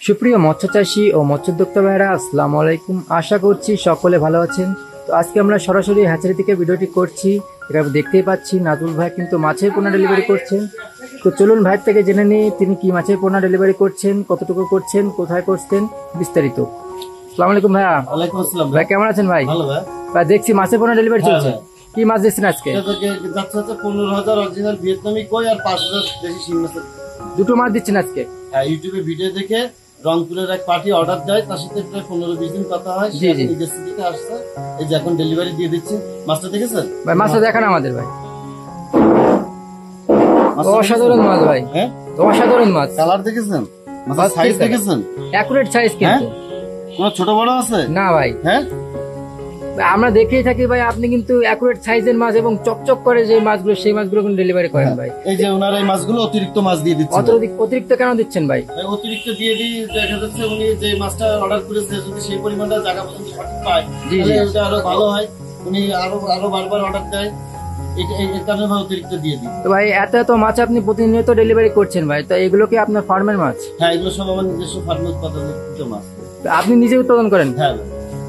সুপ্রিয় মৎস্য চাষী ও মৎস্যোদ্যোক্তা ভাইরা, আসসালামু আলাইকুম। আশা করছি সকলে ভালো আছেন। তো আজকে আমরা সরাসরি হ্যাচারি থেকে ভিডিওটি করছি। এটা দেখতেই পাচ্ছি নাজমুল ভাই কিন্তু মাছের পোনা ডেলিভারি করছেন। তো চলুন ভাইয়ের থেকে জেনে নিই তিনি কি মাছের পোনা ডেলিভারি করছেন, কতটুকু করছেন, কোথায় করছেন, বিস্তারিত। আসসালামু আলাইকুম ভাইয়া। ওয়ালাইকুম আসসালাম ভাই, কেমন আছেন ভাই? ভালো ভাই। ভাই দেখছি মাছের পোনা ডেলিভারি চলছে। কি মাছ দিচ্ছেন আজকে? যাচ্ছে 15,000 অরিজিনাল ভিয়েতনামি কই আর 5,000 দেশি শিং মাছ। দুটো মাছ দিচ্ছেন আজকে? হ্যাঁ, ইউটিউবে ভিডিও দেখে রংপুরের এক পার্টি অর্ডার দেয়, তার সাথে প্রায় 15-20 দিন কথা হয়। জি জি। নিজের সিটিতে আসছে, এই যে এখন ডেলিভারি দিয়ে দিচ্ছি। মাছটা দেখেছেন ভাই? মাছটা দেখান আমাদের ভাই। অসাধারণ মাছ ভাই। হ্যাঁ, অসাধারণ মাছ। কালার দেখেছেন, মাছের সাইজ দেখেছেন? অ্যাকুরেট সাইজ কিন্তু। কোন ছোট বড় আছে না ভাই। হ্যাঁ, আমরা দেখেই থাকি ভাই, আপনি কিন্তু অ্যাকুরেট সাইজের মাছ এবং চকচক করে যে মাছগুলো, সেই মাছগুলো কিন্তু ডেলিভারি করেন ভাই। এই যে ওনারা এই মাছগুলো অতিরিক্ত মাছ দিয়ে দিচ্ছেন। অতিরিক্ত কেন দিচ্ছেন ভাই? অতিরিক্ত দিয়ে দিই, দেখা যাচ্ছে উনি যে মাছটা অর্ডার করেছে যদি সেই পরিমাণটা জায়গা পর্যন্ত সঠিক পায় তাহলে ওটা আরো ভালো হয়। উনি আরো বারবার অর্ডার দেয়, এই কারণে অতিরিক্ত দিয়ে দিই। তো ভাই এত এত মাছ আপনি প্রতিনিয়ত ডেলিভারি করছেন ভাই, তো এগুলো কি আপনার ফার্মের মাছ? হ্যাঁ, এগুলো সব আমার নিজস্ব ফার্মে উৎপাদিত মাছ। আপনি নিজে উৎপাদন করেন? হ্যাঁ।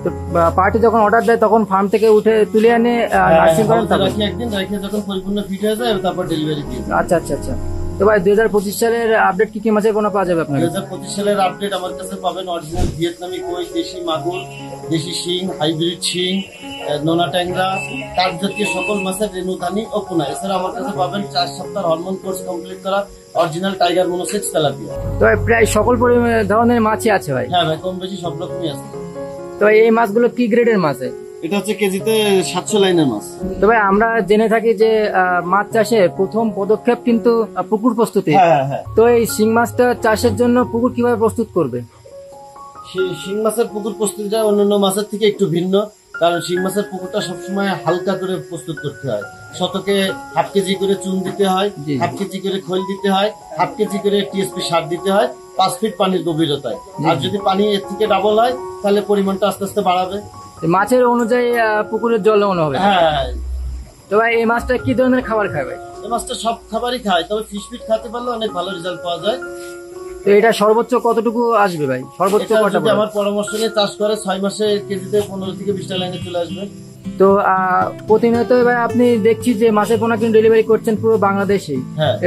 তো পার্টি যখন অর্ডার দেয় তখন ফার্ম থেকে উঠে তুলে এনে নার্সিং করেন? রাখি একদিন, রেখে যখন পরিপূর্ণ ফিট হয়ে যায় তারপর ডেলিভারি দিই। আচ্ছা আচ্ছা আচ্ছা। তো ভাই 2025 সালের আপডেট কি কি মাছের পোনা পাওয়া যাবে আপনার? 2025 সালের আপডেট আমার কাছে পাবেন অরিজিনাল ভিয়েতনামি কই, দেশি মাগুর, দেশি শিং, হাইব্রিড শিং, নোনা ট্যাংরা, কাঠ জাতীয় সকল মাছের রেণুধানি ও পোনা। এছাড়া আমার কাছে পাবেন 4 সপ্তাহ হরমোন কোর্স কমপ্লিট করা অরিজিনাল টাইগার মনোসেক্স তেলাপিয়া। তো ভাই প্রায় সকল ধরনের মাছই আছে ভাই? হ্যাঁ ভাই, কম বেশি সব রকমই আছে। তো এই মাছগুলো কি গ্রেডের মাছ? এটা হচ্ছে কেজিতে 700 লাইনের মাছ। তো ভাই আমরা জেনে থাকি যে মাছ চাষের প্রথম পদক্ষেপ কিন্তু পুকুর প্রস্তুতি। তো এই শিং মাছটা চাষের জন্য পুকুর কিভাবে প্রস্তুত করবে? শিং মাছের পুকুর প্রস্তুতিটা অন্যান্য মাছের থেকে একটু ভিন্ন, কারণ শিং মাছের পুকুরটা সবসময় হালকা করে প্রস্তুত করতে হয়। শতকে 1/2 কেজি করে চুন দিতে হয়, 1/2 কেজি করে খৈল দিতে হয়, 1/2 কেজি করে টিএসপি সার দিতে হয় 5 ফিট পানির গভীরতায়। আর যদি পানি এর থেকে ডাবল হয় তাহলে পরিমাণটা আস্তে আস্তে বাড়াবে। মাছের অনুযায়ী পুকুরের জল নেওয়া হবে। হ্যাঁ। তো ভাই এই মাছটা কি ধরনের খাবার খায় ভাই? এই মাছটা সব খাবারই খায়, তবে ফিশ ফিট খেতে পারলে অনেক ভালো রেজাল্ট পাওয়া যায়। তো এটা সর্বোচ্চ কতটুকু আসবে ভাই? সর্বোচ্চ আমার পরামর্শ নিয়ে চাষ করে 6 মাসে কেজিতে 15 থেকে 20টা লাইনে চলে আসবে। তো প্রতিনিয়ত ভাই আপনি দেখছি যে মাছের পোনা কিন্তু ডেলিভারি করছেন পুরো বাংলাদেশে,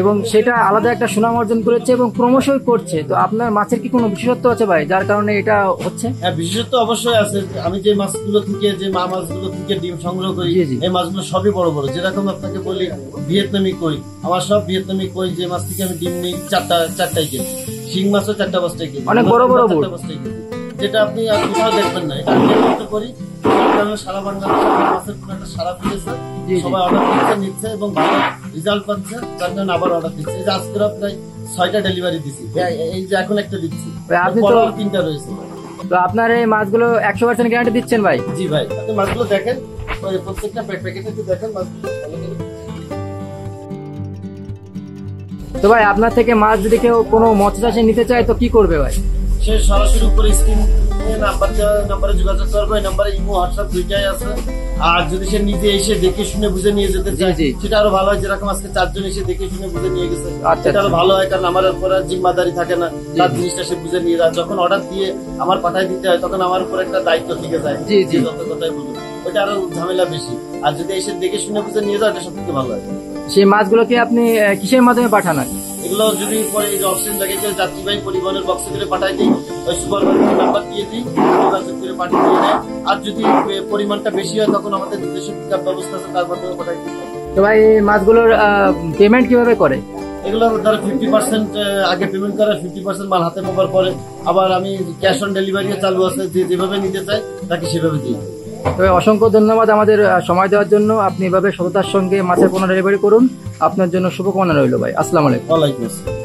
এবং সেটা আলাদা একটা সুনাম অর্জন করেছে এবং ক্রমশই করছে। তো আপনার মাছের কি কোনো বিশেষত্ব আছে ভাই যার কারণে এটা হচ্ছে? হ্যাঁ, বিশেষত্ব অবশ্যই আছে। আমি যে মাছগুলো থেকে, যে মাছগুলো থেকে ডিম সংগ্রহ করি, এই মাছগুলো সবই বড় বড়। যেরকম আপনাকে বলি ভিয়েতনামি কই, আমার সব ভিয়েতনামি কই যে মাছ থেকে আমি ডিম নিই 4টাই কেজি। শিং মাছও 4টা 5টাই কেজি, অনেক বড় বড় যেটা আপনি আর কোথাও দেখবেন না। এটা আমি করি সারা বাংলাদেশে মাছের কোনো একটা সারা পেয়েছে, সবাই অর্ডার নিচ্ছে এবং ভালো রেজাল্ট পাচ্ছে, তার জন্য আবার অর্ডার দিচ্ছে। এই যে আজকে প্রায় 6টা ডেলিভারি দিচ্ছি, এই যে এখন একটা দিচ্ছি, আপনি তো 3টা রয়েছে। তো আপনার এই মাছগুলো 100% গ্যারান্টি দিচ্ছেন ভাই? জি ভাই, আপনি মাছগুলো দেখেন, প্রত্যেকটা প্যাকেটে দেখেন মাছগুলো। তো ভাই আপনার থেকে মাছ যদি কেউ কোনো মৎস্য চাষে নিতে চায় তো কি করবে ভাই? সে সরাসরি উপরে স্ক্রিন নাম্বারে যোগাযোগ করবে। নাম্বারে ইমো, হোয়াটসঅ্যাপ দুইটাই আছে। আর যদি সে নিজে এসে দেখে শুনে বুঝে নিয়ে যেতে চায় সেটা আরো ভালো হয়। যেরকম আজকে 4 জন এসে দেখে শুনে বুঝে নিয়ে গেছে, সেটা আরো ভালো হয়, কারণ আমার উপর জিম্মাদারি থাকে না, তার জিনিসটা সে বুঝে নিয়ে যায়। যখন অর্ডার দিয়ে আমার পাঠাই দিতে হয় তখন আমার উপর একটা দায়িত্ব থেকে যায়, যত কথাই বলুন, ওইটা আরো ঝামেলা বেশি। আর যদি এসে দেখে শুনে বুঝে নিয়ে যায়, এটা সব থেকে ভালো হয়। সেই মাছগুলোকে আপনি কিসের মাধ্যমে পাঠান? এগুলো যদি পরে অক্সিজেন জায়গায় যাত্রীবাহী পরিবহনের বক্সে করে পাঠাই দিই, ওই সুপারভাইজার নাম্বার দিয়ে দিই, যোগাযোগ করে পাঠিয়ে দিয়ে দেয়। আর যদি পরিমাণটা বেশি হয় তখন আমাদের নিজস্ব পিকআপ ব্যবস্থা আছে, তার মাধ্যমে পাঠাই দিই। তো ভাই এই মাছগুলোর পেমেন্ট কিভাবে করে? এগুলো ধরো 50% আগে পেমেন্ট করে, 50% মাল হাতে পাওয়ার পরে আবার আমি ক্যাশ অন ডেলিভারি চালু আছে, যে যেভাবে নিতে চাই তাকে সেভাবে দিই। তবে অসংখ্য ধন্যবাদ আমাদের সময় দেওয়ার জন্য। আপনি এভাবে সততার সঙ্গে মাছের পোনা ডেলিভারি করুন। আপনার জন্য শুভকামনা রইল ভাই। আসসালামু আলাইকুম। ওয়ালাইকুম আসসালাম।